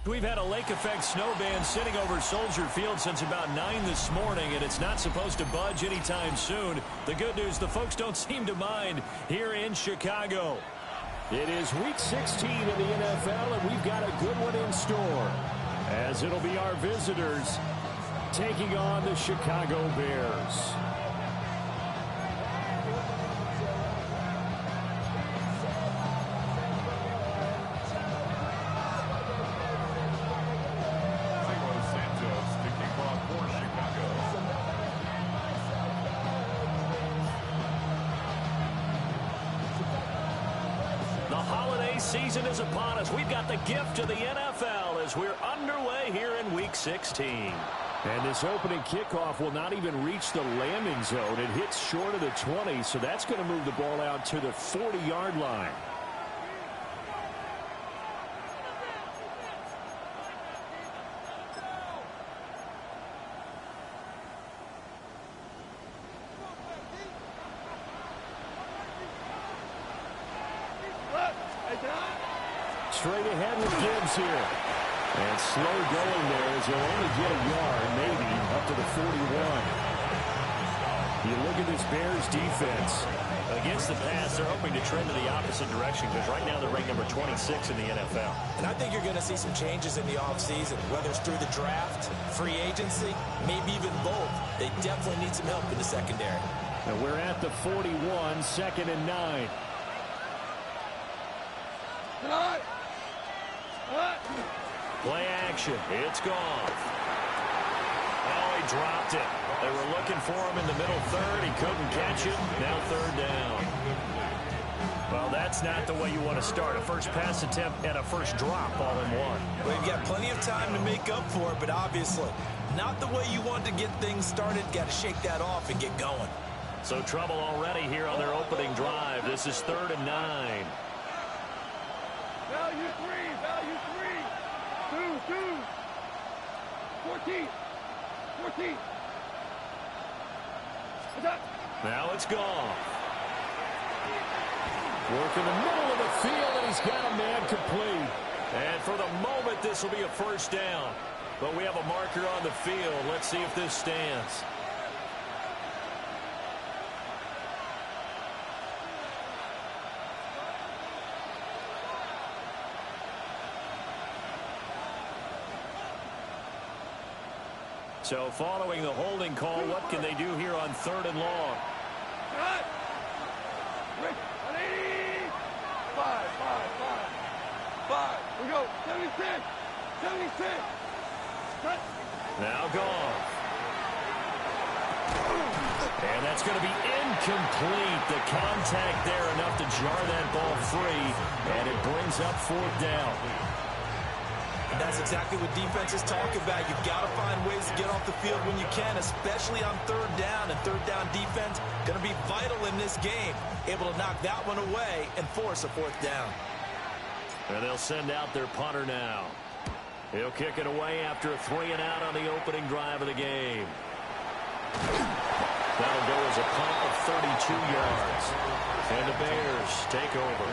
We've had a lake effect snow band sitting over Soldier Field since about 9 this morning, and it's not supposed to budge anytime soon. The good news, the folks don't seem to mind here in Chicago. It is Week 16 in the NFL, and we've got a good one in store, as it'll be our visitors taking on the Chicago Bears. Season is upon us. We've got the gift of the NFL as we're underway here in Week 16. And this opening kickoff will not even reach the landing zone. It hits short of the 20, so that's going to move the ball out to the 40-yard line. Straight ahead with Gibbs here. And slow going there as he'll only get a yard, maybe, up to the 41. You look at this Bears defense. Against the pass, they're hoping to trend in the opposite direction because right now they're ranked number 26 in the NFL. And I think you're going to see some changes in the offseason, whether it's through the draft, free agency, maybe even both. They definitely need some help in the secondary. And we're at the 41, 2nd and 9. Play action. It's gone. Oh, he dropped it. They were looking for him in the middle third. He couldn't catch it. Now 3rd down. Well, that's not the way you want to start. A first pass attempt and a first drop all in one. Well, you've got plenty of time to make up for it, but obviously not the way you want to get things started. Got to shake that off and get going. So trouble already here on their opening drive. This is 3rd and 9. Value 3. 14. Now it's gone. Work in the middle of the field, and he's got a man complete. And for the moment, this will be a first down. But we have a marker on the field. Let's see if this stands. So following the holding call, what can they do here on 3rd and long? Five. We go. 76. Now gone. And that's going to be incomplete. The contact there enough to jar that ball free. And it brings up 4th down. And that's exactly what defenses talk about. You've got to find ways to get off the field when you can, especially on 3rd down. And 3rd down defense going to be vital in this game. Able to knock that one away and force a 4th down. And they'll send out their punter now. He'll kick it away after a 3-and-out on the opening drive of the game. That'll go as a punt of 32 yards. And the Bears take over.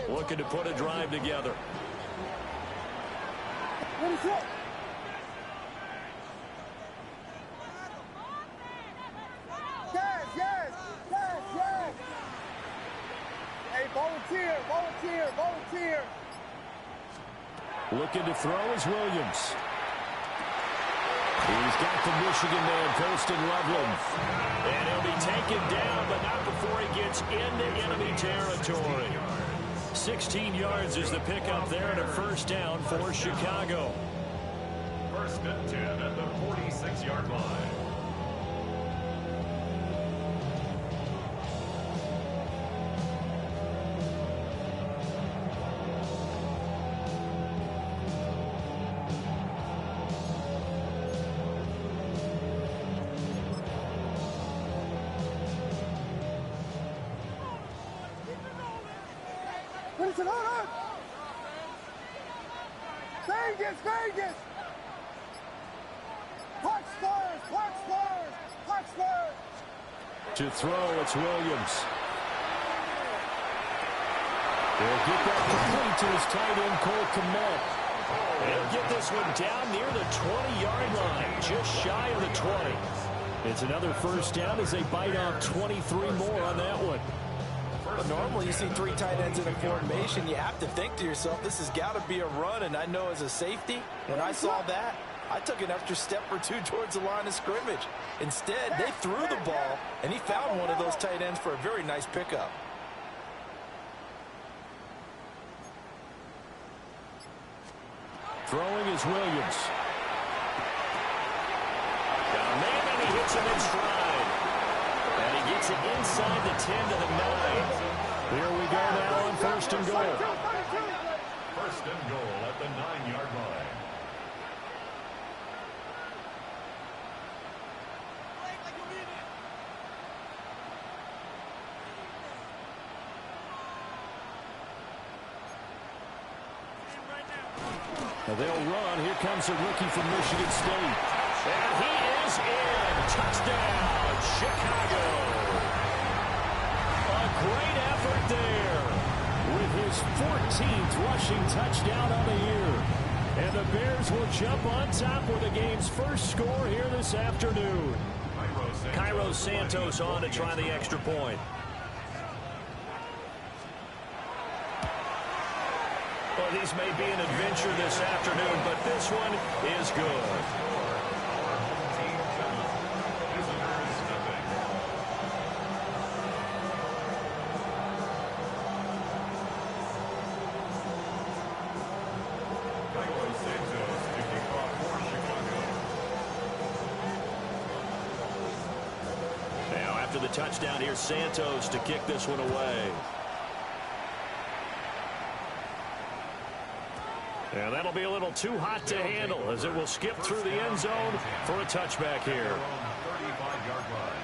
Looking to put a drive together. What is it? Yes. Hey, volunteer. Looking to throw is Williams. He's got the Michigan man posting Loveland. And he'll be taken down, but not before he gets into enemy territory. 16 yards is the pickup there and a 1st down for Chicago. 1st and 10 at the 46-yard line. Vegas! Puck Spurs! To throw, it's Williams. They'll get that complete to his tight end, Cole Kmet. They'll get this one down near the 20-yard line, just shy of the 20. It's another 1st down as they bite off 23 more on that one. But normally you see 3 tight ends in a formation. You have to think to yourself, this has got to be a run. And I know as a safety, when I saw that, I took an extra step or 2 towards the line of scrimmage. Instead, they threw the ball, and he found one of those tight ends for a very nice pickup. Throwing is Williams. Got a man, and he hits him in stride. And he gets it inside the 10 to the 9. Here we go now on 1st and goal. 1st and goal at the 9-yard line. Now they'll run. Here comes a rookie from Michigan State. And he is in. Touchdown, Chicago. A great effort there. With his 14th rushing touchdown on the year. And the Bears will jump on top with the game's first score here this afternoon. Cairo Santos on to try the extra point. Well, these may be an adventure this afternoon, but this one is good. Now, after the touchdown, here's Santos to kick this one away. And that'll be a little too hot to handle as it will skip through the end zone for a touchback here. 35-yard line.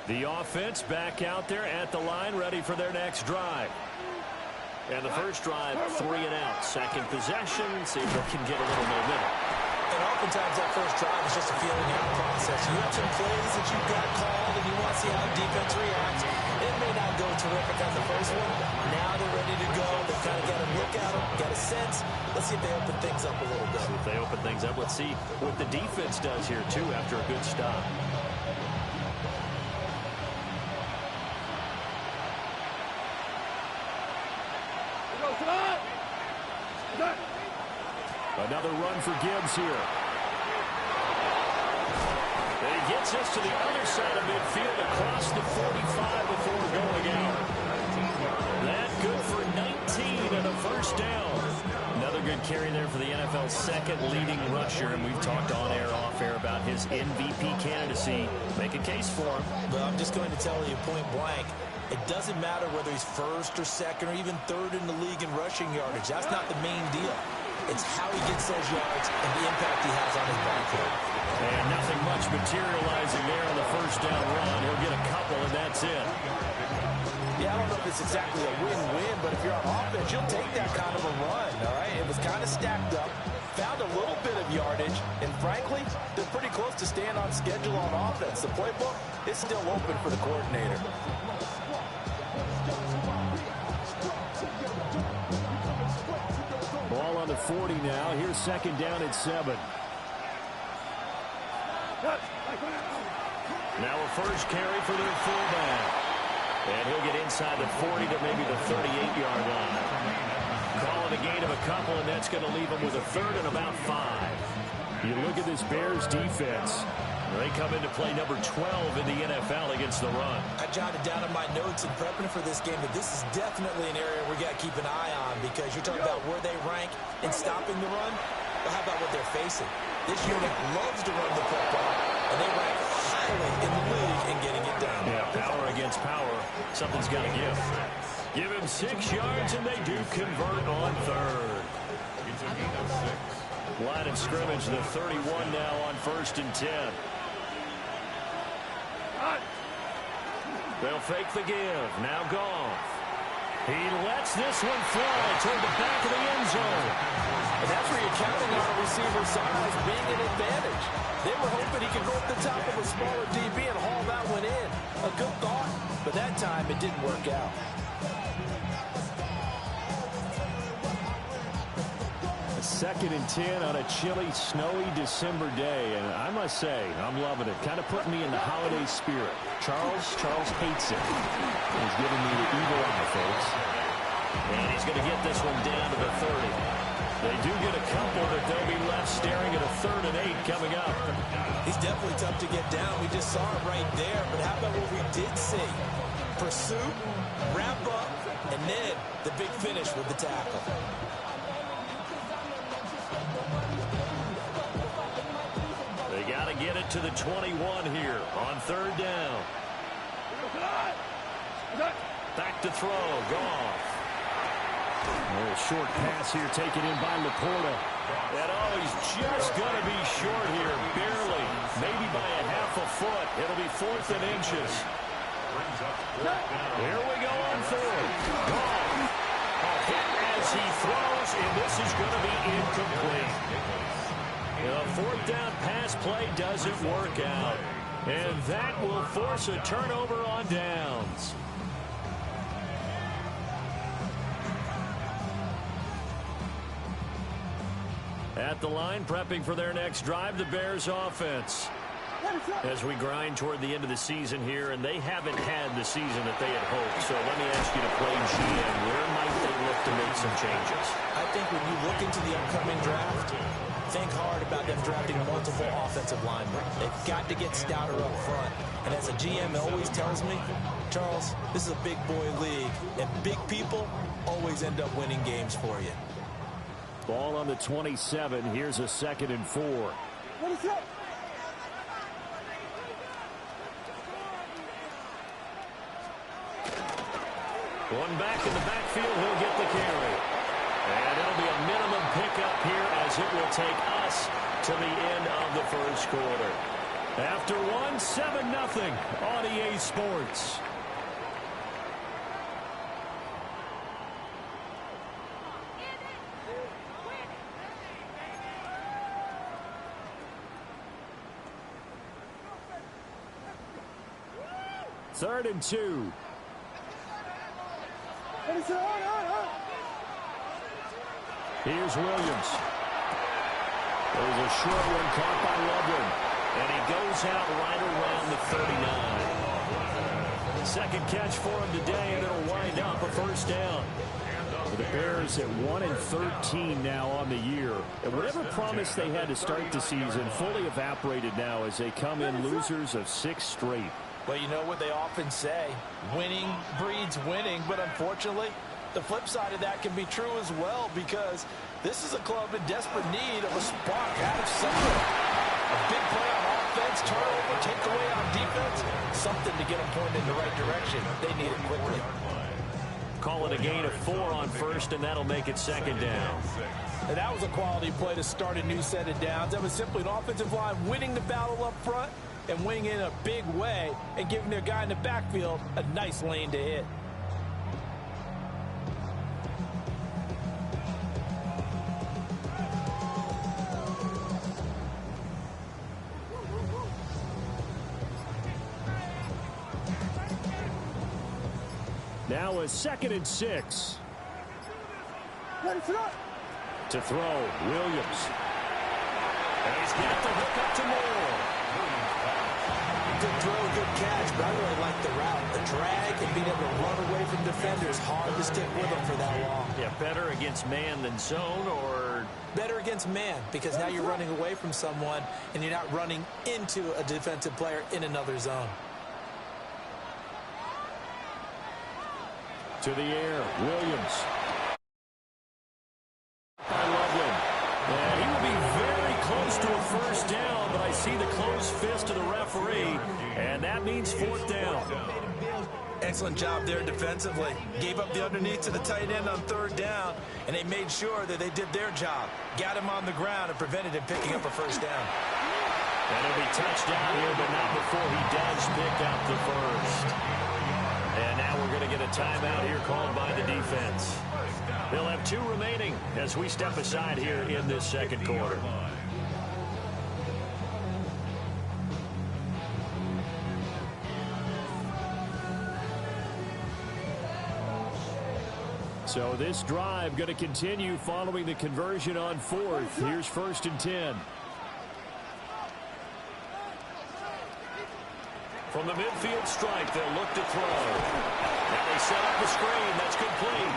The offense back out there at the line, ready for their next drive. And the first drive, 3 and out. Second possession, see if they can get a little momentum. And oftentimes that first drive is just a feeling out process. You have some plays that you've got called, and you want to see how the defense reacts. It may not go terrific on the first one. Now they're ready to go. They've kind of got a look at them, got a sense. Let's see if they open things up a little bit. See if they open things up. Let's see what the defense does here, too, after a good stop. Another run for Gibbs here. And he gets us to the other side of midfield across the 45 before going out. That good for 19 and a first down. Another good carry there for the NFL's second leading rusher, and we've talked on air, off air about his MVP candidacy. Make a case for him. Well, I'm just going to tell you point blank, it doesn't matter whether he's first or second or even third in the league in rushing yardage. That's not the main deal. It's how he gets those yards and the impact he has on his backfield. And nothing much materializing there on the first down run. He'll get a couple, and that's it. Yeah, I don't know if it's exactly a win-win, but if you're on offense, you'll take that kind of a run, all right? It was kind of stacked up, found a little bit of yardage, and frankly, they're pretty close to staying on schedule on offense. The playbook is still open for the coordinator. Ball on the 40 now. Here's second down at 7. Now a first carry for their fullback. And he'll get inside the 40 to maybe the 38-yard line. Call it a gain of a couple, and that's going to leave him with a third and about 5. You look at this Bears defense. They come into play number 12 in the NFL against the run. I jotted down in my notes in prepping for this game that this is definitely an area we got to keep an eye on, because you're talking about where they rank in stopping the run. But how about what they're facing? This unit loves to run the football, and they rank highly in the league in getting it done. Yeah, power against power. Something's got to give. Give him 6 yards, and they do convert on third. Line of scrimmage, the 31 now on 1st and 10. They'll fake the give. Now Goff. He lets this one fly toward the back of the end zone. And that's where you're counting on a receiver's size being an advantage. They were hoping he could go up the top of a smaller DB and haul that one in. A good thought, but that time it didn't work out. Second and 10 on a chilly, snowy December day. And I must say, I'm loving it. Kind of putting me in the holiday spirit. Charles hates it. He's giving me the evil eye, folks. And he's going to get this one down to the 30. They do get a couple, but they'll be left staring at a 3rd and 8 coming up. He's definitely tough to get down. We just saw it right there. But how about what we did see? Pursuit, wrap up, and then the big finish with the tackle. They got to get it to the 21 here on 3rd down. Back to throw. Goff. A short pass here taken in by Laporta. And he's just going to be short here. Barely. Maybe by a half a foot. It'll be 4th and inches. Here we go on 4th. Goff. A hit as he throws, and this is going to be incomplete. The 4th down pass play doesn't work out. And that will force a turnover on downs. At the line, prepping for their next drive, the Bears offense. As we grind toward the end of the season here, and they haven't had the season that they had hoped. So let me ask you to play GM. Where might they look to make some changes? I think when you look into the upcoming draft, think hard about them drafting multiple offensive linemen. They've got to get stouter up front. And as a GM always tells me, Charles, this is a big boy league, and big people always end up winning games for you. Ball on the 27. Here's a 2nd and 4. One back in the backfield, he'll get the carry. And it'll be a minimum pickup here as it will take us to the end of the 1st quarter. After one, 7-0 on EA Sports. Third and 2. Here's Williams. There's a short one caught by Loveland. And he goes out right around the 39. Second catch for him today, and it'll wind up a first down. The Bears at 1-13 now on the year. And whatever promise they had to start the season fully evaporated now as they come in losers of 6 straight. Well, you know what they often say, winning breeds winning, but unfortunately, the flip side of that can be true as well, because this is a club in desperate need of a spark out of somewhere. A big play on offense, turnover, takeaway on defense, something to get them pointed in the right direction. They need it quickly. Call it a gain of 4 on first, and that'll make it second down. And that was a quality play to start a new set of downs. That was simply an offensive line winning the battle up front and winning in a big way and giving their guy in the backfield a nice lane to hit. Now a 2nd and 6. To throw, Williams. And he's got the hook up to Moore. Good throw, good catch, but I really like the route. The drag and being able to run away from defenders, hard to stick with them for that long. Yeah, better against man than zone, or better against man, because now you're running away from someone and you're not running into a defensive player in another zone. To the air, Williams. By Loveland. And he will be very close to a first down, but I see the closed fist of the referee, and that means 4th down. Excellent job there defensively. Gave up the underneath to the tight end on 3rd down, and they made sure that they did their job. Got him on the ground and prevented him picking up a first down. And it'll be touchdown here, but not before he does pick up the first. And now we're going to get a timeout here called by the defense. They'll have 2 remaining as we step aside here in this second quarter. So this drive going to continue following the conversion on 4th. Here's 1st and 10. From the midfield stripe, they'll look to throw. Now they set up the screen. That's complete.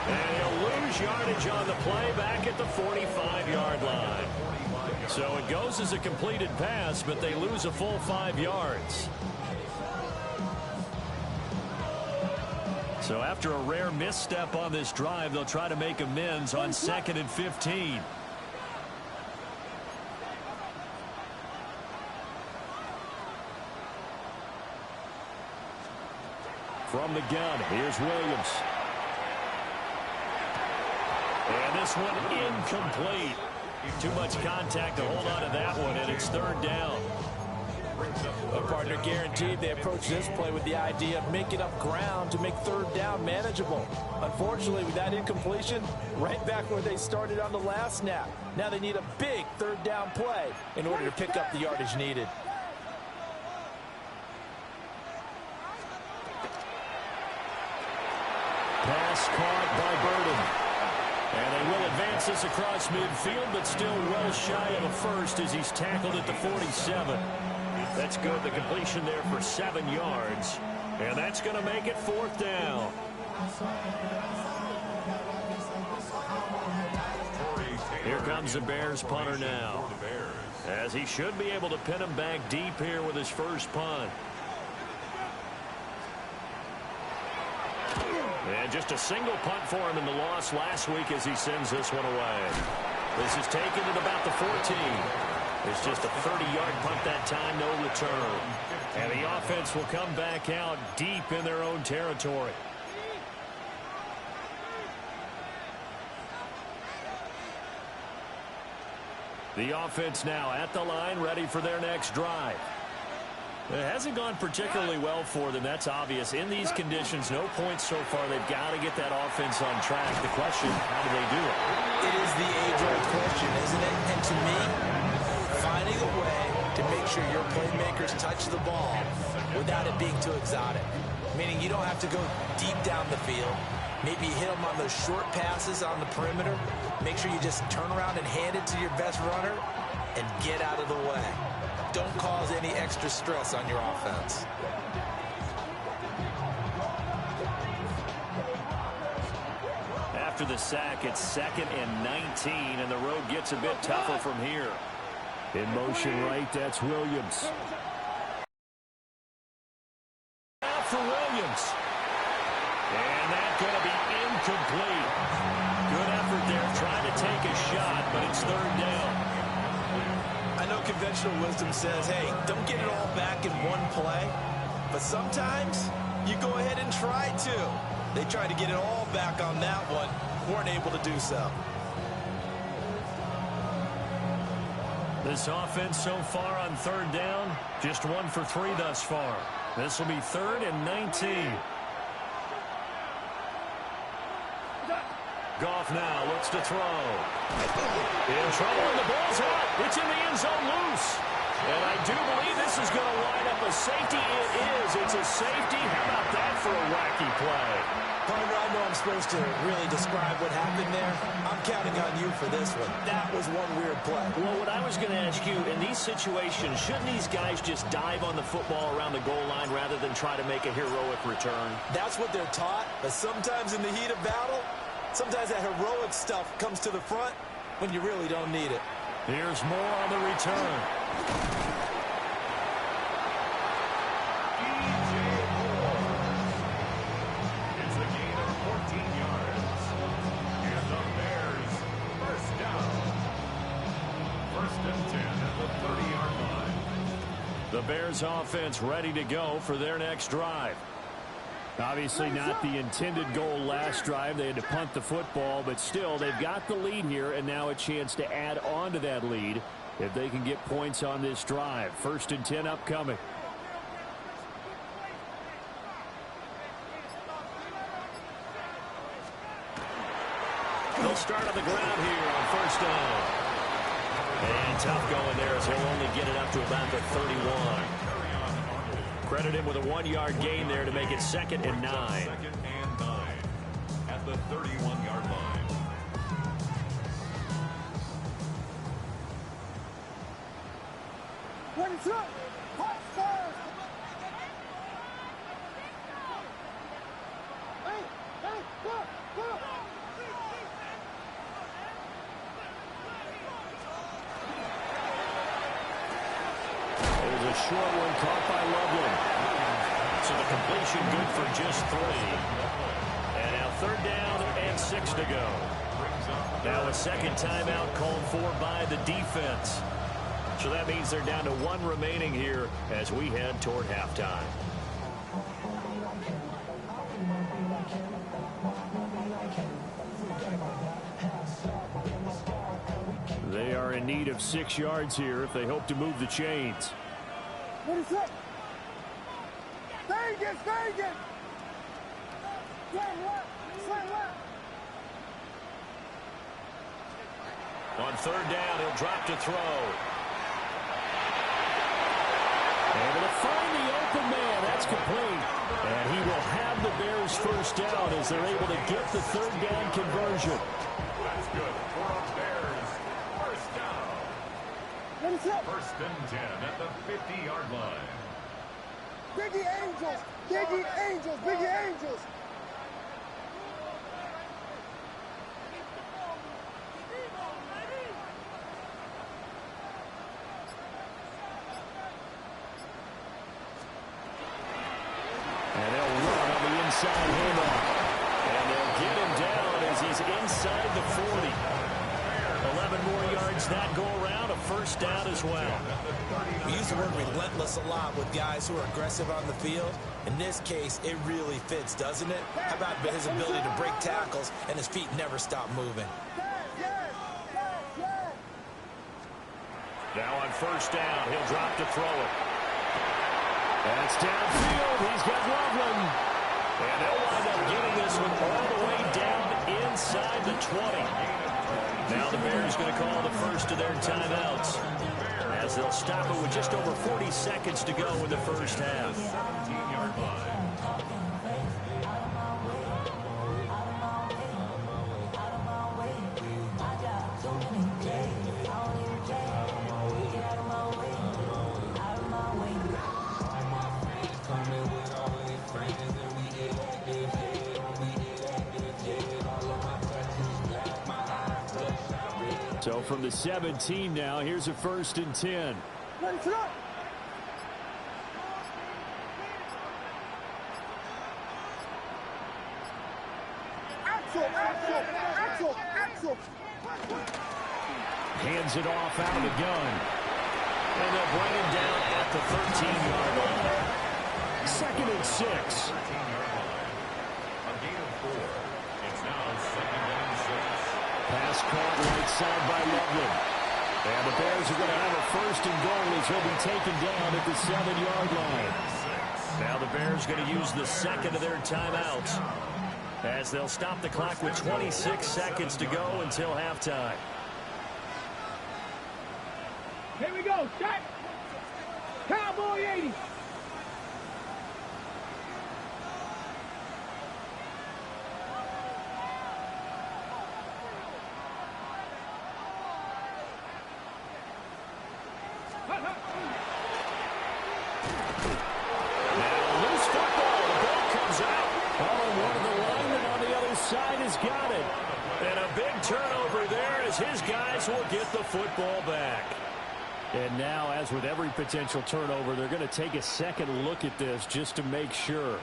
And he'll lose yardage on the play back at the 45-yard line. So it goes as a completed pass, but they lose a full 5 yards. So after a rare misstep on this drive, they'll try to make amends on 2nd and 15. From the gun, here's Williams. And this one incomplete. Too much contact to hold on to that one, and it's 3rd down. A partner guaranteed they approach this play with the idea of making up ground to make 3rd down manageable. Unfortunately, with that incompletion, right back where they started on the last snap. Now they need a big 3rd down play in order to pick up the yardage needed. Pass caught by Burden. And they will advance this across midfield, but still well shy of a first as he's tackled at the 47. That's good. The completion there for 7 yards. And that's going to make it 4th down. Here comes the Bears punter now, as he should be able to pin him back deep here with his first punt. And just a single punt for him in the loss last week as he sends this one away. This is taken at about the 14. It's just a 30-yard punt that time, no return. And the offense will come back out deep in their own territory. The offense now at the line, ready for their next drive. It hasn't gone particularly well for them. That's obvious. In these conditions, no points so far. They've got to get that offense on track. The question, how do they do it? It is the age-old question, isn't it? And to me, finding a way to make sure your playmakers touch the ball without it being too exotic. Meaning you don't have to go deep down the field. Maybe hit them on those short passes on the perimeter. Make sure you just turn around and hand it to your best runner and get out of the way. Don't cause any extra stress on your offense. After the sack, it's 2nd and 19, and the road gets a bit tougher from here. In motion right, that's Williams. Out for Williams. And that's going to be incomplete. Good effort there, trying to take a shot, but it's 3rd down. I know conventional wisdom says, hey, don't get it all back in one play. But sometimes you go ahead and try to. They tried to get it all back on that one. Weren't able to do so. This offense so far on 3rd down, just 1 for 3 thus far. This will be 3rd and 19. Goff now looks to throw. In trouble, and the ball's out. It's in the end zone loose. And I do believe this is going to line up a safety. It is. It's a safety. How about that for a wacky play? Partner, I know I'm supposed to really describe what happened there. I'm counting on you for this one. That was one weird play. Well, what I was going to ask you, in these situations, shouldn't these guys just dive on the football around the goal line rather than try to make a heroic return? That's what they're taught, but sometimes in the heat of battle, sometimes that heroic stuff comes to the front when you really don't need it. Here's more on the return. It's a gain of 14 yards. And the Bears, 1st down. 1st and 10 at the 30-yard line. The Bears offense ready to go for their next drive. Obviously not the intended goal last drive. They had to punt the football, but still they've got the lead here, and now a chance to add on to that lead if they can get points on this drive. 1st and 10 upcoming. They'll start on the ground here on 1st down. And tough going there as he'll only get it up to about the 31. Credit him with a 1-yard gain there to make it 2nd and 9. 2nd and 9 at the 31-yard line. There's a short one caught by Loveland. So the completion good for just 3. And now 3rd down and 6 to go. Now a 2nd timeout called for by the defense. So that means they're down to 1 remaining here as we head toward halftime. They are in need of 6 yards here if they hope to move the chains. What is up? Vegas, Vegas! Slam left, slam left. On 3rd down, he'll drop to throw. Able to find the open man. That's complete. And he will have the Bears 1st down as they're able to get the 3rd down conversion. That's good for a Bears 1st down. What is up? 1st and 10 at the 50-yard line. Biggie Angels, Biggie Angels, Biggie Angels. And they'll run on the inside handoff. And they'll get him down as he's inside the 40. 11 more yards that go around, a 1st down as well. We use the word relentless a lot with guys who are aggressive on the field. In this case, it really fits, doesn't it? How about his ability to break tackles and his feet never stop moving? Now on first down, he'll drop to throw it. That's downfield. He's got Loveland. And they'll wind up getting this one all the way down inside the 20. Now the Bears going to call the first of their timeouts, as they'll stop it with just over 40 seconds to go in the first half. 17-yard line. So from the 17 now, here's a 1st and 10. Hands it off out of the gun. And they'll bring him down at the 13-yard line. 2nd and 6. 13-yard line. A gain of 4. It's now 2nd and 6. Pass caught right side by Loveland. And the Bears are going to have a 1st and goal as he'll be taken down at the 7-yard line. Now the Bears going to use the second of their timeouts, as they'll stop the clock with 26 seconds to go until halftime. Here we go. Shot. Cowboy 80. Got it. And a big turnover there as his guys will get the football back. And now, as with every potential turnover, they're going to take a second look at this just to make sure.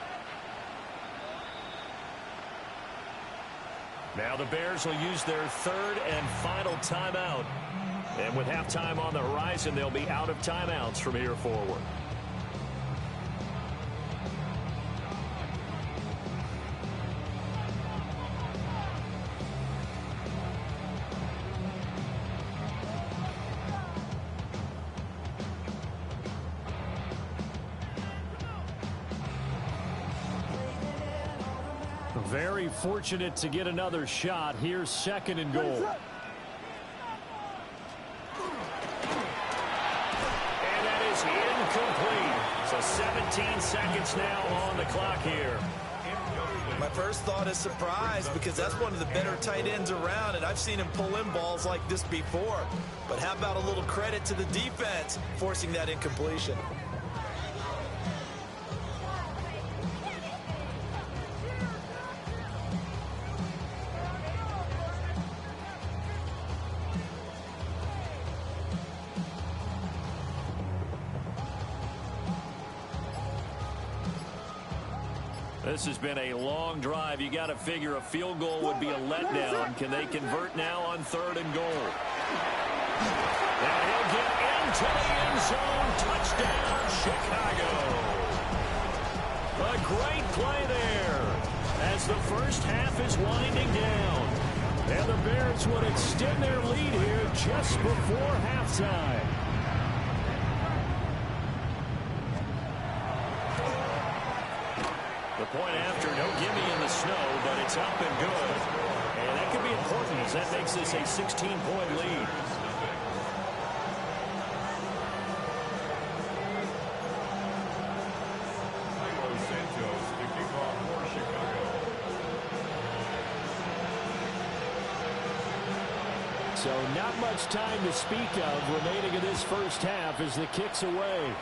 Now the Bears will use their 3rd and final timeout. And with halftime on the horizon, they'll be out of timeouts from here forward. Very fortunate to get another shot. Here's 2nd and goal. And that is incomplete. So 17 seconds now on the clock here. My first thought is surprise, because that's one of the better tight ends around, and I've seen him pull in balls like this before. But how about a little credit to the defense forcing that incompletion? This has been a long drive. You got to figure a field goal would be a letdown. Can they convert now on 3rd and goal? And he'll get into the end zone. Touchdown, Chicago. A great play there as the first half is winding down. And the Bears would extend their lead here just before halftime. The point after, no gimme in the snow, but it's up and good. And that could be important as that makes this a 16-point lead. Santos to kick off for Chicago. So not much time to speak of remaining in this first half as the kick's away.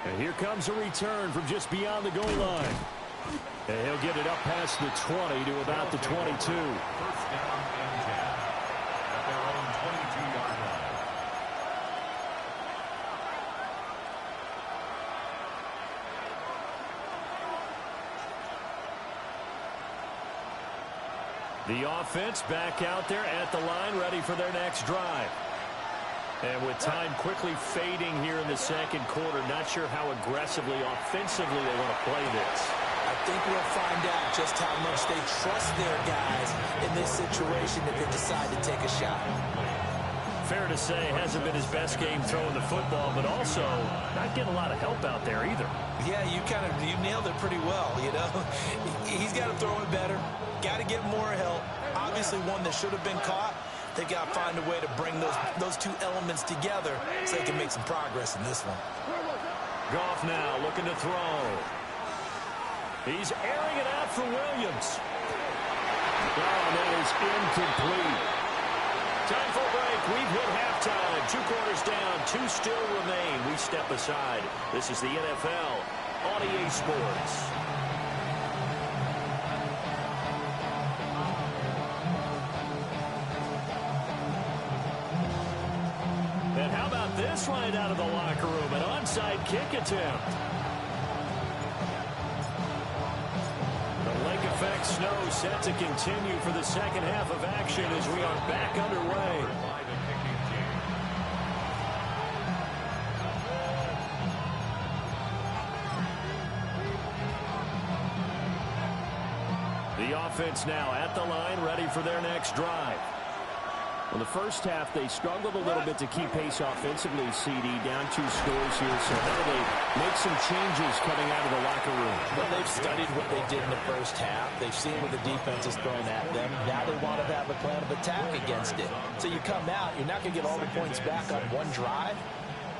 And here comes a return from just beyond the goal line. And he'll get it up past the 20 to about the 22. First down and 10 at their own 22-yard line. The offense back out there at the line, ready for their next drive. And with time quickly fading here in the second quarter, not sure how aggressively, offensively they want to play this. I think we'll find out just how much they trust their guys in this situation if they decide to take a shot. Fair to say, hasn't been his best game throwing the football, but also not getting a lot of help out there either. Yeah, you nailed it pretty well, you know. He's got to throw it better. Got to get more help. Obviously one that should have been caught. They got to find a way to bring those two elements together so they can make some progress in this one. Goff now looking to throw. He's airing it out for Williams. Oh, that is incomplete. Time for a break. We've hit halftime. 2 quarters down. 2 still remain. We step aside. This is the NFL on EA Sports. And how about this right out of the locker room? An onside kick attempt. The lake effect snow set to continue for the second half of action as we are back underway. The offense now at the line, ready for their next drive. In the first half, they struggled a little bit to keep pace offensively, CD, down 2 scores here. So how do they make some changes coming out of the locker room? Well, they've studied what they did in the first half. They've seen what the defense is throwing at them. Now they want to have a plan of attack against it. So you come out, you're not going to get all the points back on one drive,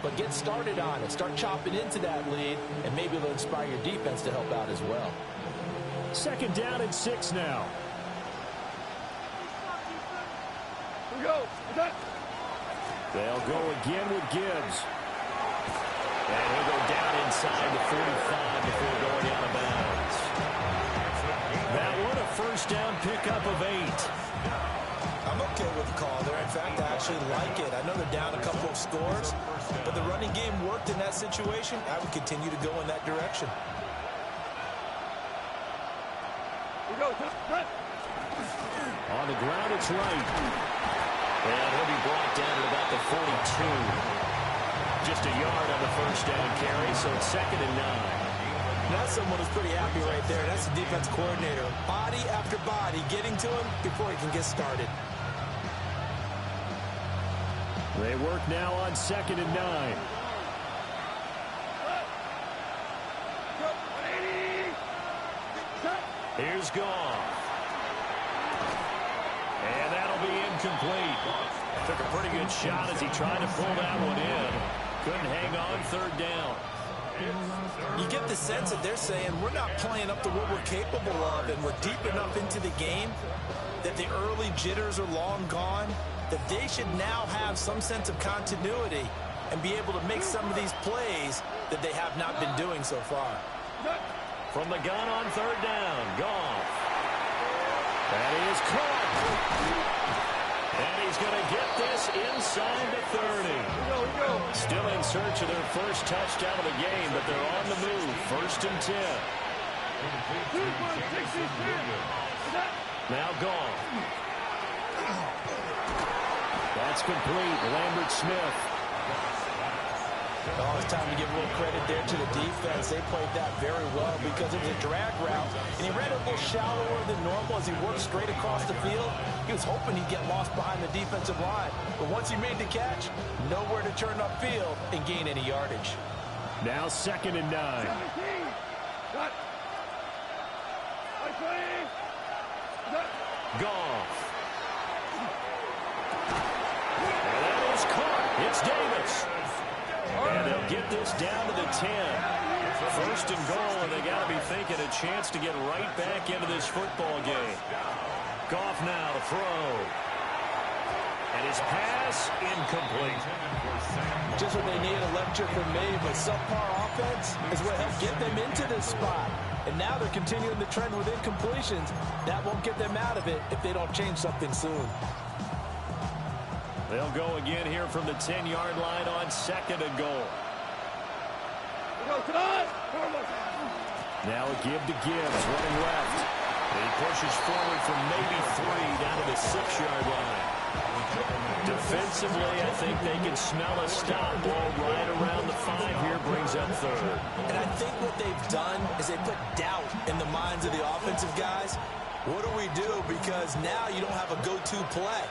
but get started on it. Start chopping into that lead, and maybe it'll inspire your defense to help out as well. 2nd down and 6 now. They'll go again with Gibbs. And he'll go down inside the 45 before going out of bounds. That one a first down pickup of 8. I'm okay with the call there. In fact, I actually like it. I know they're down a couple of scores, but the running game worked in that situation. I would continue to go in that direction. On the ground, it's right. And he'll be brought down at about the 42. Just a yard on the first down carry, so it's 2nd and 9. That's someone who's pretty happy right there. That's the defense coordinator. Body after body getting to him before he can get started. They work now on 2nd and 9. Here's Goff. And that'll be incomplete. Took a pretty good shot as he tried to pull that one in. Couldn't hang on 3rd down. You get the sense that they're saying we're not playing up to what we're capable of, and we're deep enough into the game that the early jitters are long gone, that they should now have some sense of continuity and be able to make some of these plays that they have not been doing so far. From the gun on 3rd down, Goff. That is caught. And he's going to get this inside the 30. Still in search of their first touchdown of the game, but they're on the move. 1st and 10. Now Goff. That's complete. Lambert Smith. Oh, it's time to give a little credit there to the defense. They played that very well because it was a drag route, and he ran a little shallower than normal as he worked straight across the field. He was hoping he'd get lost behind the defensive line, but once he made the catch, nowhere to turn upfield and gain any yardage. Now 2nd and 9. Goff. And that is caught. It's Davis. And they'll get this down to the 10. 1st and goal, and they got to be thinking a chance to get right back into this football game. Goff now to throw. And his pass incomplete. Just what they need, a lecture from me, but subpar offense is what helped get them into this spot. And now they're continuing the trend with incompletions. That won't get them out of it if they don't change something soon. They'll go again here from the 10-yard line on 2nd and goal. Now a give to Gibbs, running left. And he pushes forward from maybe 3 down to the 6-yard line. Defensively, I think they can smell a stop. Ball right around the 5 here, brings up 3rd. And I think what they've done is they put doubt in the minds of the offensive guys. What do we do? Because now you don't have a go-to play.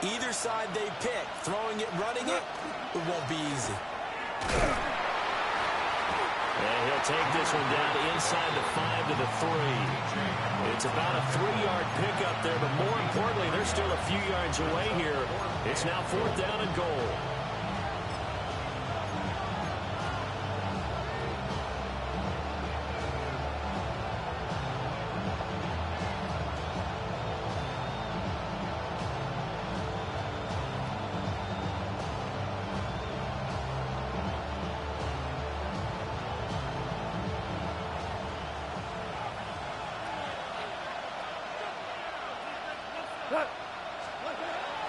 Either side they pick, throwing it, running it, it won't be easy. And he'll take this one down inside the 5 to the 3. It's about a 3-yard pickup there, but more importantly, they're still a few yards away here. It's now 4th down and goal.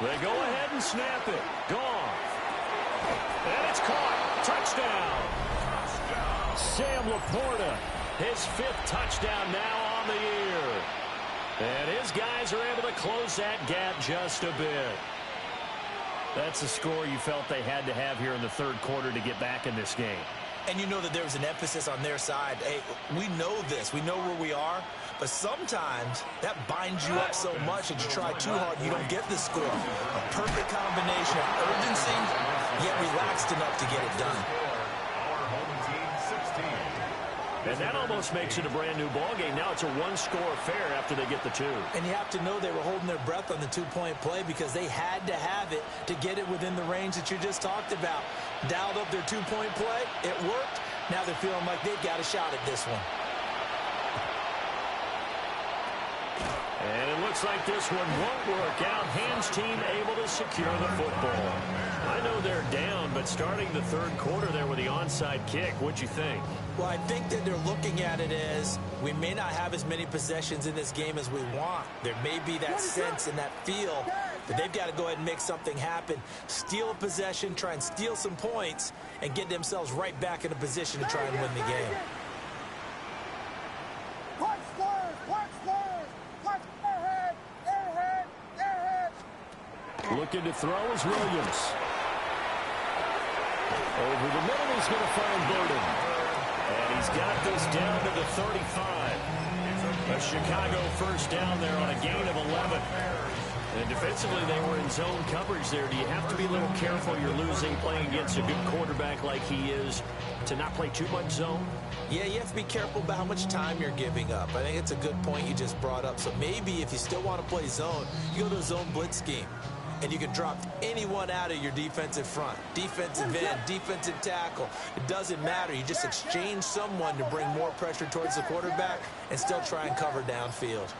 They go ahead and snap it. Gone. And it's caught. Touchdown. Sam Laporta, his 5th touchdown now on the year. And his guys are able to close that gap just a bit. That's the score you felt they had to have here in the third quarter to get back in this game. And you know that there was an emphasis on their side. Hey, we know this. We know where we are. But sometimes that binds you up so much that you try too hard, you don't get the score. A perfect combination of urgency, yet relaxed enough to get it done. And that almost makes it a brand-new ballgame. Now it's a one-score affair after they get the 2. And you have to know they were holding their breath on the 2-point play because they had to have it to get it within the range that you just talked about. Dialed up their 2-point play. It worked. Now they're feeling like they've got a shot at this one. And it looks like this one won't work out. Hams team able to secure the football. I know they're down, but starting the third quarter there with the onside kick, what'd you think? Well, I think that they're looking at it as we may not have as many possessions in this game as we want. There may be that sense and that feel that they've got to go ahead and make something happen. Steal a possession, try and steal some points, and get themselves right back in a position to try and win the game. Looking to throw is Williams. Over the middle, he's going to find Burden. And he's got this down to the 35. A Chicago first down there on a gain of 11. And defensively, they were in zone coverage there. Do you have to be a little careful? You're losing playing against a good quarterback like he is to not play too much zone? Yeah, you have to be careful about how much time you're giving up. I think it's a good point you just brought up. So maybe if you still want to play zone, you go to a zone blitz scheme. And you can drop anyone out of your defensive front. Defensive end, defensive tackle. It doesn't matter. You just exchange someone to bring more pressure towards the quarterback and still try and cover downfield.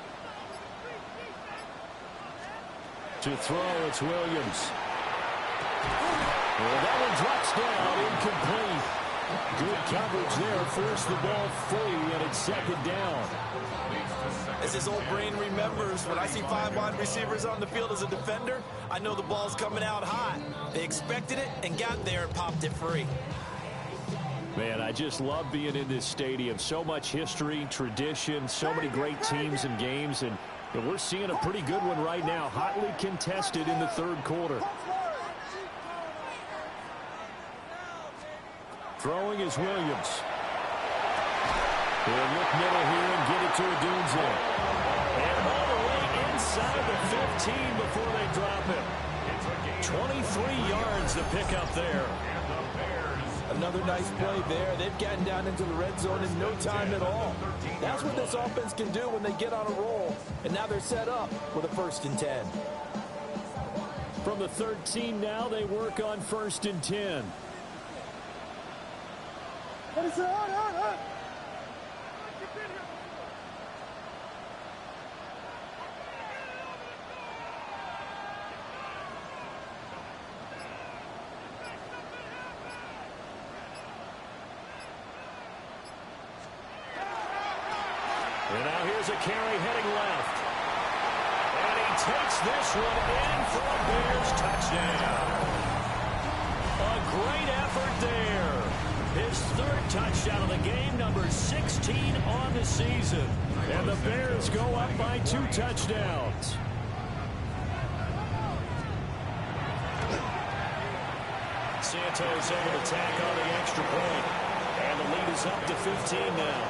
To throw, it's Williams. Well, that one drops down, incomplete. Good coverage there. Forced the ball free, and it's 2nd down. As his old brain remembers, when I see 5 wide receivers on the field as a defender, I know the ball's coming out hot. They expected it and got there and popped it free. Man, I just love being in this stadium. So much history, tradition, so many great teams and games, and we're seeing a pretty good one right now, hotly contested in the third quarter. Throwing is Williams. He'll look middle here and get it to Odunze. And all the way inside the 15 before they drop him. 23 yards to pick up there. Another nice play there. They've gotten down into the red zone in no time at all. That's what this offense can do when they get on a roll. And now they're set up with a 1st and 10. From the 13 now, they work on 1st and 10. And now here's a carry heading left. And he takes this one in for a Bears touchdown. A great effort there. His 3rd touchdown of the game, number 16 on the season. And the Bears go up by 2 touchdowns. Santos able to tack on the extra point. And the lead is up to 15 now.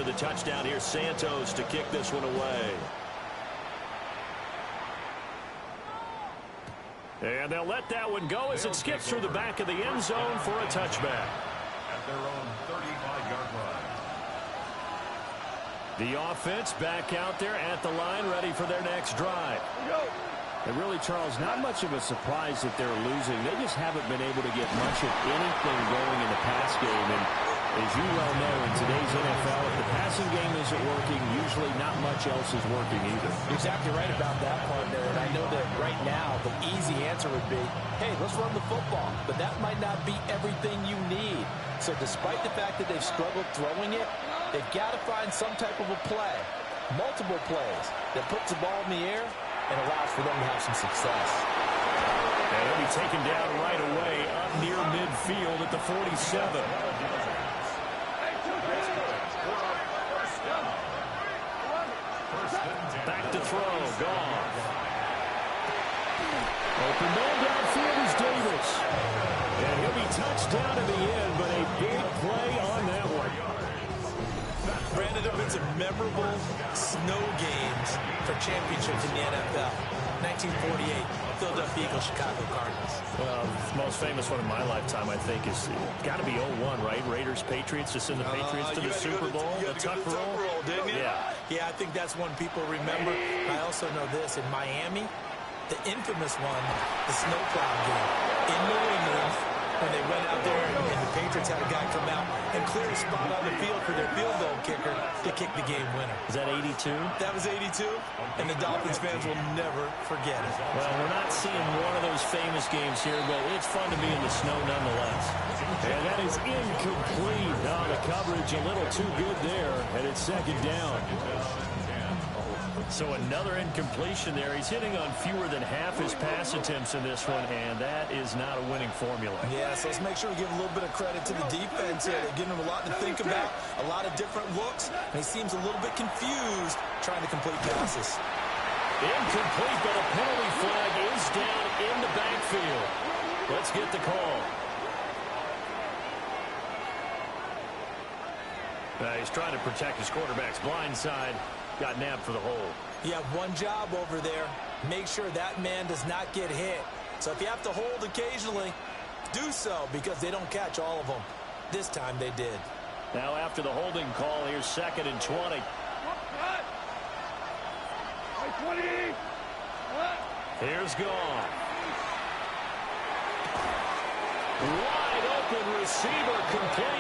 after the touchdown. Here's Santos to kick this one away. And they'll let that one go as it skips through the back of the end zone for a touchback. At their own 35-yard line. The offense back out there at the line, ready for their next drive. And really, Charles, not much of a surprise that they're losing. They just haven't been able to get much of anything going in the pass game. And as you well know, in today's NFL, if the passing game isn't working, usually not much else is working either. You're exactly right about that, partner. And I know that right now the easy answer would be, hey, let's run the football. But that might not be everything you need. So despite the fact that they've struggled throwing it, they've got to find some type of a play, multiple plays, that puts the ball in the air and allows for them to have some success. And he'll be taken down right away up near midfield at the 47. Back to throw. Gone. Open man downfield is Davis. And he'll be touched down in the end, but a big play on that one. Brandon, there have been some memorable snow games for championships in the NFL. 1948, Philadelphia Eagles, Chicago Cardinals. Well, the most famous one in my lifetime, I think, is got to be 0-1, right? Raiders, Patriots, to send the Patriots to the Super Bowl. The tuck roll, didn't you? Yeah, I think that's one people remember. I also know this. In Miami, the infamous one, the snowplow game. In New England, when they went out there and the Patriots had a guy come out and clear a spot on the field for their field goal kicker to kick the game winner. Is that 82? That was 82, and the Dolphins fans will never forget it. Well, we're not seeing one of those famous games here, but it's fun to be in the snow nonetheless. And that is incomplete. Now the coverage a little too good there, and it's second down. So another incompletion there. He's hitting on fewer than half his pass attempts in this one, and that is not a winning formula. Yeah, so let's make sure we give a little bit of credit to the defense here. They're giving him a lot to think about, a lot of different looks, and he seems a little bit confused trying to complete passes. Incomplete, but a penalty flag is down in the backfield. Let's get the call. He's trying to protect his quarterback's blind side. Got nabbed for the hole. You have one job over there. Make sure that man does not get hit. So if you have to hold occasionally, do so, because they don't catch all of them. This time they did. Now after the holding call, here's 2nd and 20. Here's Gone. Wide open receiver, complete.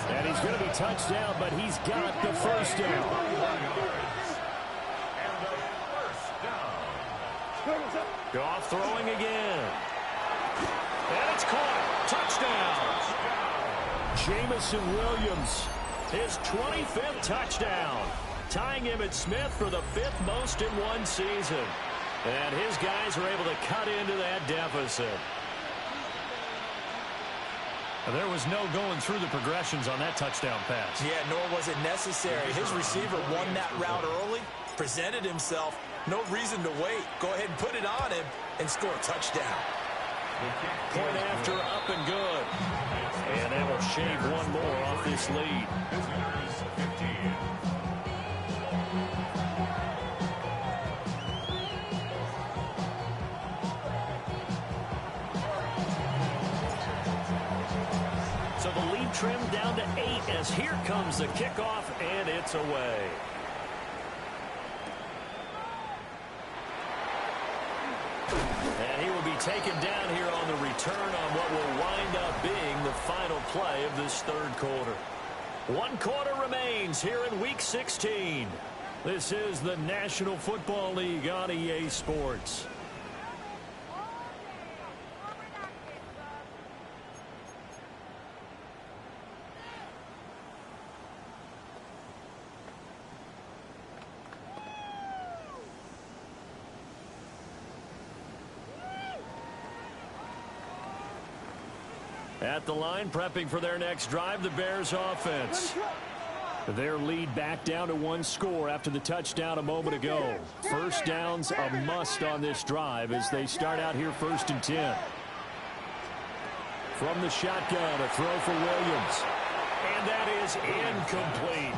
And he's going to be touched down, but he's got the first down. Goff throwing again. And it's caught. Touchdown. Jamison Williams. His 25th touchdown. Tying him at Smith for the 5th most in one season. And his guys are able to cut into that deficit. There was no going through the progressions on that touchdown pass. Yeah, nor was it necessary. His receiver won that route early, presented himself. No reason to wait. Go ahead and put it on him and score a touchdown. Point after, up and good. And that will shave one more off this lead. So the lead trimmed down to 8 as here comes the kickoff, and it's away. And he will be taken down here on the return on what will wind up being the final play of this third quarter. 1 quarter remains here in Week 16. This is the National Football League on EA Sports. At the line, prepping for their next drive, the Bears offense. Their lead back down to 1 score after the touchdown a moment ago. First down's a must on this drive as they start out here 1st and 10. From the shotgun, a throw for Williams. And that is incomplete.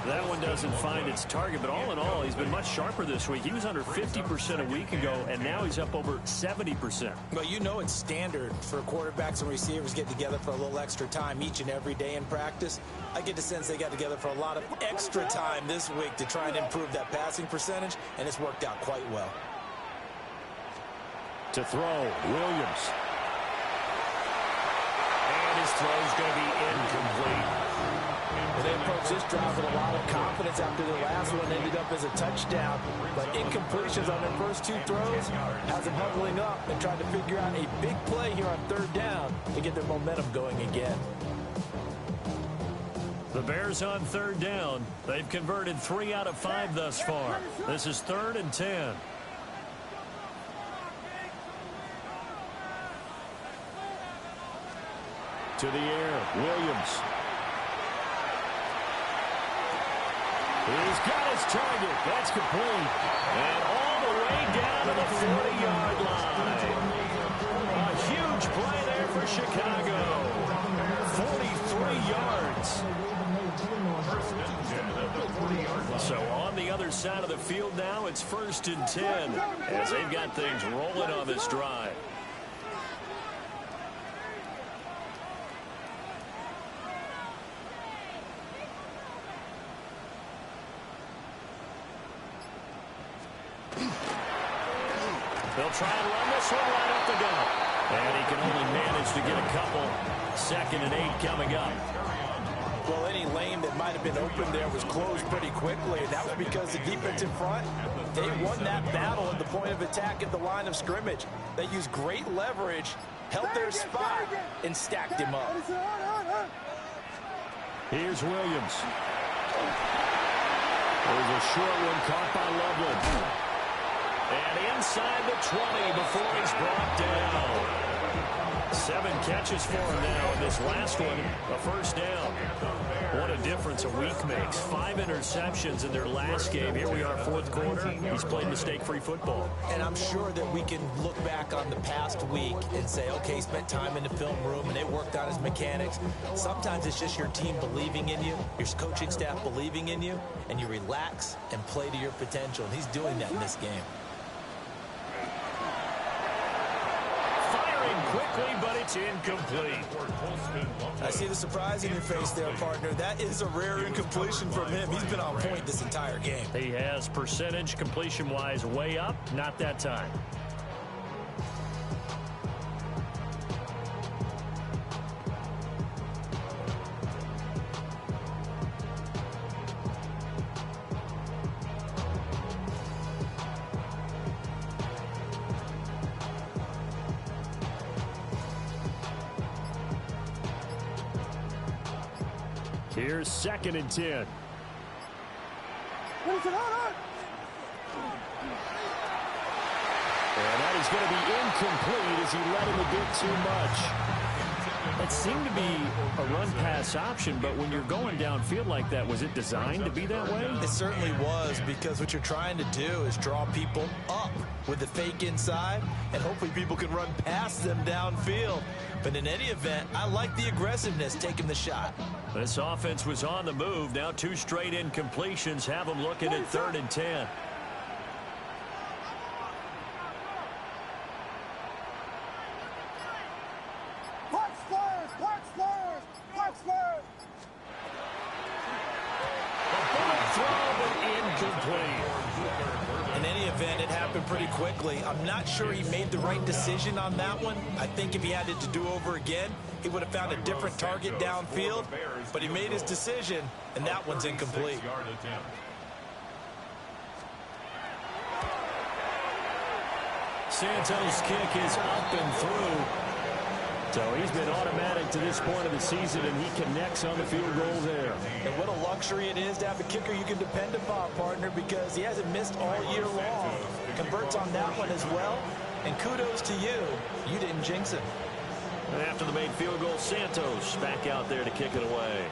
That one doesn't find its target, but all in all, he's been much sharper this week. He was under 50% a week ago, and now he's up over 70%. Well, you know it's standard for quarterbacks and receivers get together for a little extra time each and every day in practice. I get the sense they got together for a lot of extra time this week to try and improve that passing percentage, and it's worked out quite well. To throw, Williams. And his throw's going to be incomplete. They approached this drive with a lot of confidence after the last one ended up as a touchdown. But incompletions on their first two throws has them huddling up and trying to figure out a big play here on third down to get their momentum going again. The Bears on third down. They've converted 3 out of 5 thus far. This is 3rd and 10. To the air, Williams. He's got his target. That's complete. And all the way down to the 40-yard line. A huge play there for Chicago. 43 yards. So on the other side of the field now, it's 1st and 10 as they've got things rolling on this drive. They'll try and run this one right up the gut. And he can only manage to get a couple. 2nd and 8 coming up. Well, any lane that might have been open there was closed pretty quickly, and that was because the defensive front, they won that battle at the point of attack at the line of scrimmage. They used great leverage, held their spot, and stacked him up. Here's Williams. There's a short one caught by Loveland. And inside the 20 before he's brought down. 7 catches for him now, and this last one, a first down. What a difference a week makes. 5 interceptions in their last game. Here we are, 4th quarter. He's played mistake-free football. And I'm sure that we can look back on the past week and say, okay, he spent time in the film room and they worked on his mechanics. Sometimes it's just your team believing in you, your coaching staff believing in you, and you relax and play to your potential. And he's doing that in this game. Quickly, but it's incomplete. I see the surprise in your face there, partner. That is a rare incompletion from him. He's been on point this entire game. He has percentage completion-wise way up, not that time. Here's 2nd and 10. What is it on? And that is going to be incomplete as he let him a bit too much. It seemed to be a run-pass option, but when you're going downfield like that, was it designed to be that way? It certainly was, because what you're trying to do is draw people up with the fake inside, and hopefully people can run past them downfield. But in any event, I like the aggressiveness taking the shot. This offense was on the move. Now 2 straight incompletions have them looking at 3rd and 10. In any event, it happened pretty quickly. I'm not sure he made the right decision on that one. I think if he had it to do over again, he would have found a different target downfield. But he made his decision, and that one's incomplete. Santos' kick is up and through. So he's been automatic to this point of the season, and he connects on the field goal there. And what a luxury it is to have a kicker you can depend upon, partner, because he hasn't missed all year long. Converts on that one as well. And kudos to you. You didn't jinx him. And after the made field goal, Santos back out there to kick it away.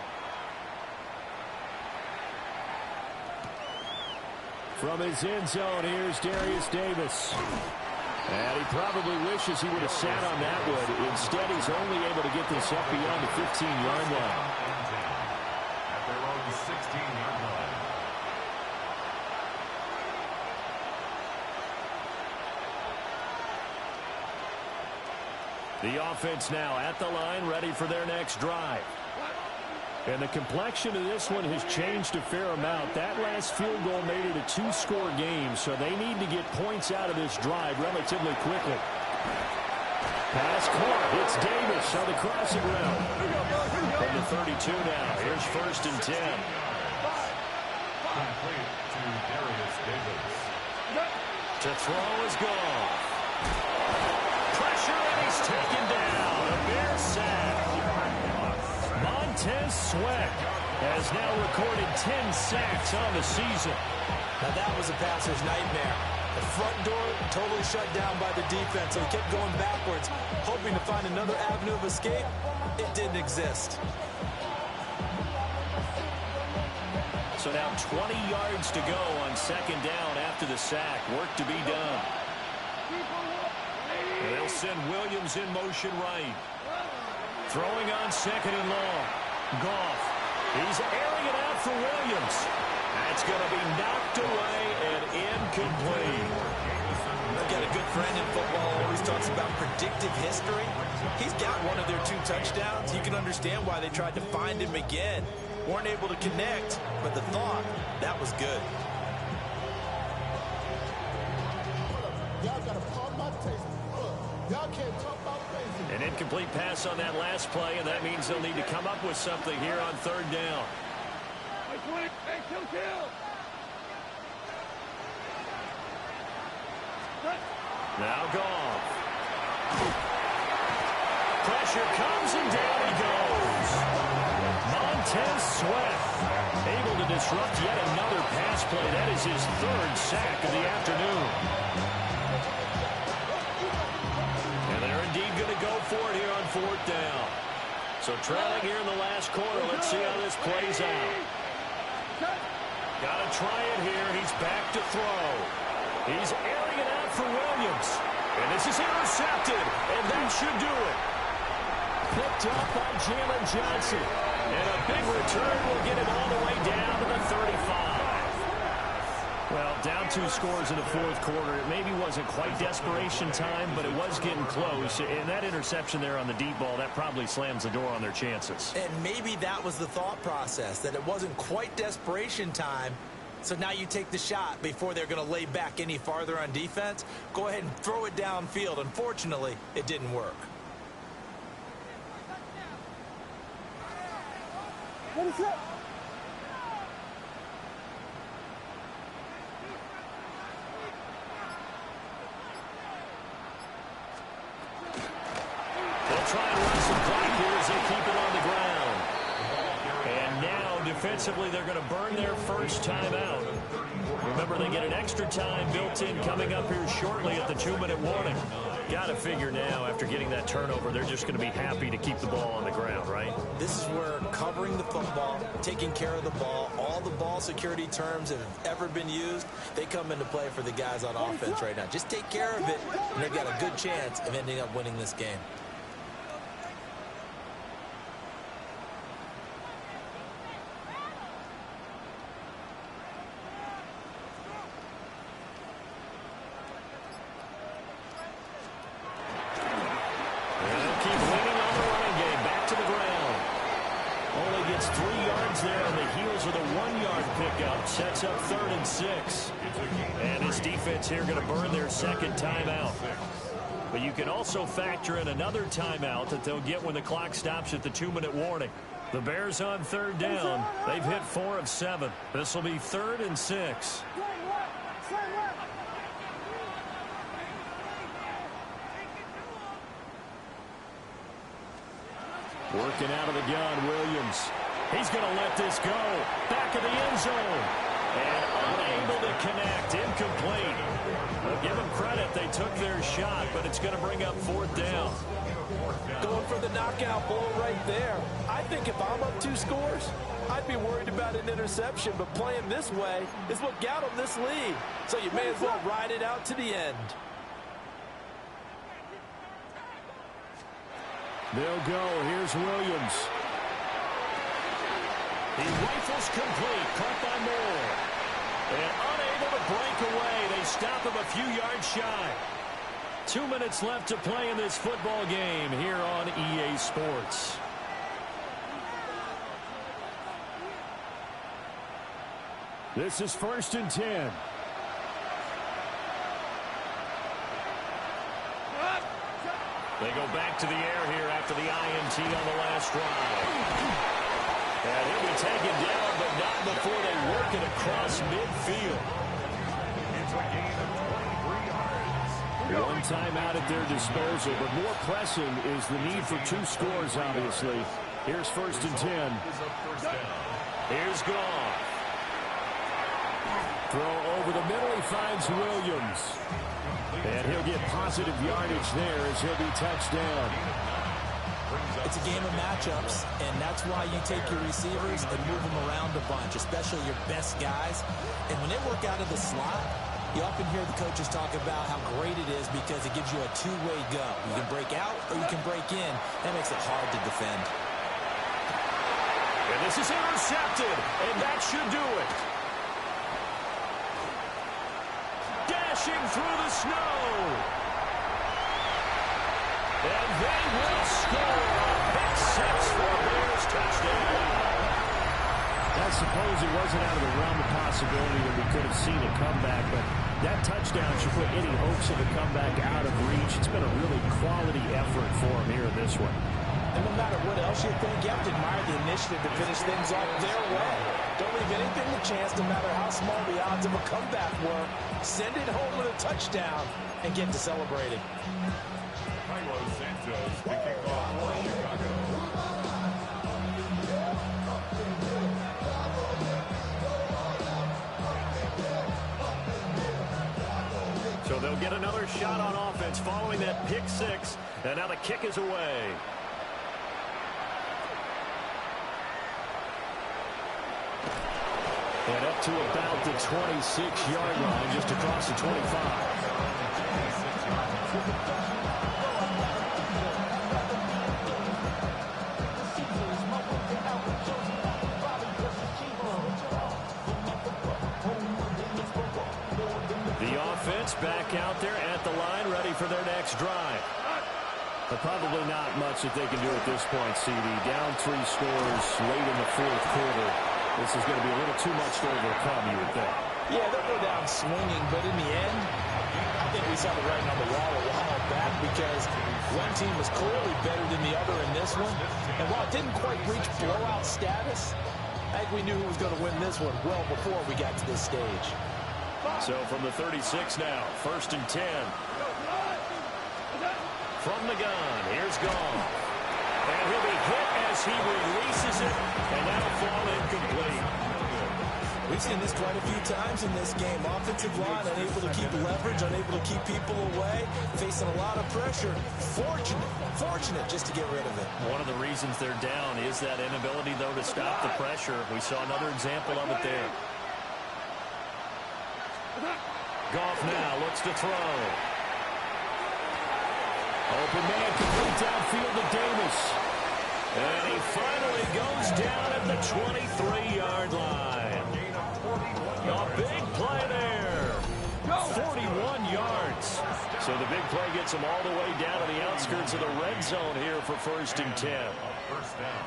From his end zone, here's Darius Davis. And he probably wishes he would have sat on that one. instead, he's only able to get this up beyond the 15-yard line. At their own 16-yard line. The offense now at the line, ready for their next drive. And the complexion of this one has changed a fair amount. That last field goal made it a two-score game, so they need to get points out of this drive relatively quickly. Pass caught. It's Davis on the crossing route. From the 32 now. Here's 1st and 10. Complete to Darius Davis. To throw is gone. Pressure, and he's taken down. A Bear sack. Montez Sweat has now recorded 10 sacks on the season. Now that was a passer's nightmare. The front door totally shut down by the defense, so he kept going backwards, hoping to find another avenue of escape. It didn't exist. So now 20 yards to go on 2nd down after the sack. Work to be done. And they'll send Williams in motion right. Throwing on 2nd and long. Goff. He's airing it out for Williams. That's going to be knocked away and incomplete. I've got a good friend in football who always talks about predictive history. He's got one of their 2 touchdowns. You can understand why they tried to find him again. Weren't able to connect, but the thought, that was good. Y'all got to pump my taste. Y'all can't talk about basics. An incomplete pass on that last play, and that means they'll need to come up with something here on 3rd down. Now Goff. Pressure comes, and down he goes. Montez Sweat able to disrupt yet another pass play. That is his 3rd sack of the afternoon. And they're indeed going to go for it here on 4th down. So trailing here in the last quarter. Let's see how this plays out. Got to try it here. He's back to throw. He's airing it out for Williams. And this is intercepted. And that should do it. Picked up by Jalen Johnson. And a big return will get him all the way down to the 35. Well, down 2 scores in the 4th quarter. It maybe wasn't quite desperation time, but it was getting close. And that interception there on the deep ball, that probably slams the door on their chances. And maybe that was the thought process, that it wasn't quite desperation time. So now you take the shot before they're going to lay back any farther on defense. Go ahead and throw it downfield. Unfortunately, it didn't work. What is that? They'll try and run some clock here as they keep it on the ground. And now, defensively, they're going to burn their first timeout. Remember, they get an extra time built in coming up here shortly at the 2-minute warning. Got to figure now, after getting that turnover, they're just going to be happy to keep the ball on the ground, right? This is where covering the football, taking care of the ball, all the ball security terms that have ever been used, they come into play for the guys on offense right now. Just take care of it, and they've got a good chance of ending up winning this game. Sets up 3rd and 6. And his defense here going to burn their second timeout. But you can also factor in another timeout that they'll get when the clock stops at the 2-minute warning. The Bears on 3rd down. They've hit 4 of 7. This will be 3rd and 6. Working out of the gun, Williams. He's going to let this go. Back of the end zone. And unable to connect. Incomplete. Well, give them credit. They took their shot, but it's going to bring up 4th down. Going for the knockout blow right there. I think if I'm up 2 scores, I'd be worried about an interception, but playing this way is what got them this lead. So you may as well ride it out to the end. They'll go. Here's Williams. He rifles complete, caught by Moore. And unable to break away. They stop him a few yards shy. 2 minutes left to play in this football game here on EA Sports. This is 1st and 10. They go back to the air here after the INT on the last drive. And he'll be taken down, but not before they work it across midfield. It's a gain of 23 yards. One timeout at their disposal, but more pressing is the need for 2 scores, obviously. Here's 1st and 10. Here's Goff. Throw over the middle, he finds Williams. And he'll get positive yardage there as he'll be touched down. It's a game of matchups, and that's why you take your receivers and move them around a bunch, especially your best guys. And when they work out of the slot, you often hear the coaches talk about how great it is because it gives you a two-way go. You can break out or you can break in. That makes it hard to defend. And this is intercepted, and that should do it. Dashing through the snow. And they will score. Pick 6 for a Bears touchdown. I suppose it wasn't out of the realm of possibility that we could have seen a comeback, but that touchdown should put any hopes of a comeback out of reach. It's been a really quality effort for him here in this one. And no matter what else you think, you have to admire the initiative to finish things off their way. Don't leave anything to chance, no matter how small the odds of a comeback were. Send it home with a touchdown and get to celebrating. Santos picking off for Chicago. So they'll get another shot on offense following that pick 6. And now the kick is away. And up to about the 26-yard line, just across the 25. Back out there at the line, ready for their next drive. But probably not much that they can do at this point, CD. Down 3 scores late in the 4th quarter. This is going to be a little too much to overcome, you would think. Yeah, they'll go down swinging, but in the end, I think we saw the writing on the wall a while back because one team was clearly better than the other in this one. And while it didn't quite reach blowout status, I think we knew who was going to win this one well before we got to this stage. So from the 36 now, 1st and 10. From the gun, here's Goff. And he'll be hit as he releases it, and that'll fall incomplete. We've seen this quite a few times in this game. Offensive line unable to keep leverage, unable to keep people away, facing a lot of pressure. Fortunate just to get rid of it. One of the reasons they're down is that inability, though, to stop the pressure. We saw another example of it there. Goff now looks to throw. Open man, complete downfield to Davis. And he finally goes down at the 23-yard line. A big play there. 41 yards. So the big play gets him all the way down to the outskirts of the red zone here for 1st and 10. First down.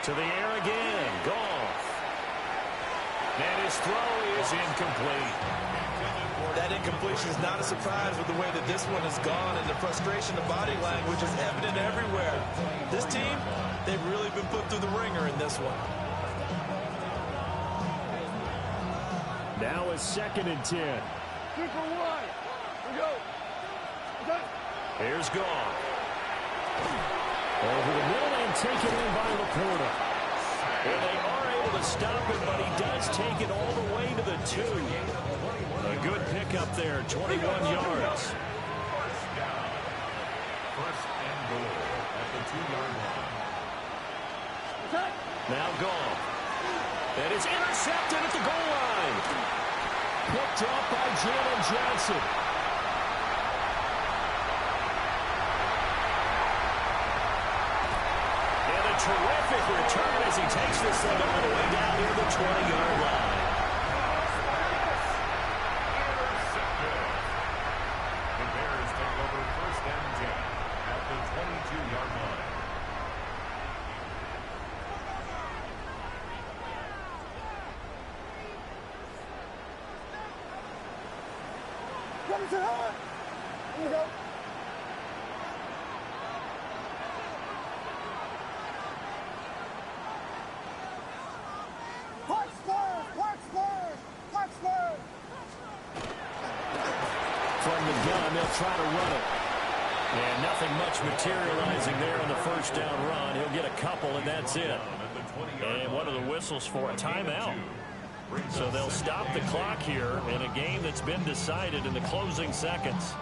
To the air again. Goff. And his throw is incomplete. That incompletion is not a surprise with the way that this one has gone, and the frustration of body language is evident everywhere. This team, they've really been put through the ringer in this one. Now it's 2nd and 10. Here's Goff. Over the middle and taken in by Laporta. And they are able to stop him, but he does take it all the way to the 2. A good pickup there, 21 yards. First and goal at the 2-yard line. Now Goff. And it's intercepted at the goal line. Picked up by Jalen Johnson. terrific return as he takes this thing all the way down near the 20-yard line. The Bears take over 1st and 10 at the 22-yard line. Ready to hard. Here we go. From the gun, they'll try to run it. And nothing much materializing there on the first down run. He'll get a couple, and that's it. And one of the whistles for a timeout. So they'll stop the clock here in a game that's been decided in the closing seconds.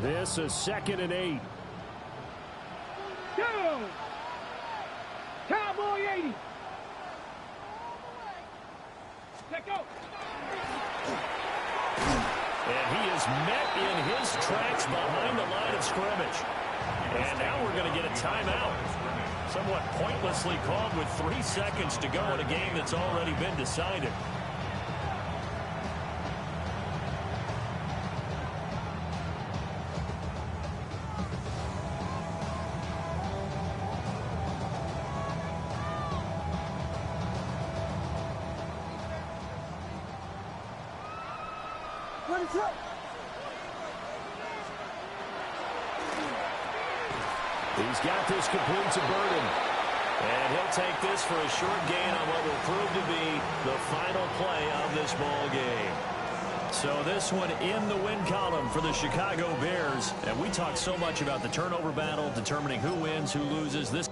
This is 2nd and 8. Go! Cowboy 80. Let go. And he is met in his tracks behind the line of scrimmage. And now we're going to get a timeout. Somewhat pointlessly called with 3 seconds to go in a game that's already been decided. Ready to. He's got this complete to Burden. And he'll take this for a short gain on what will prove to be the final play of this ball game. So this one in the win column for the Chicago Bears. And we talk so much about the turnover battle, determining who wins, who loses. This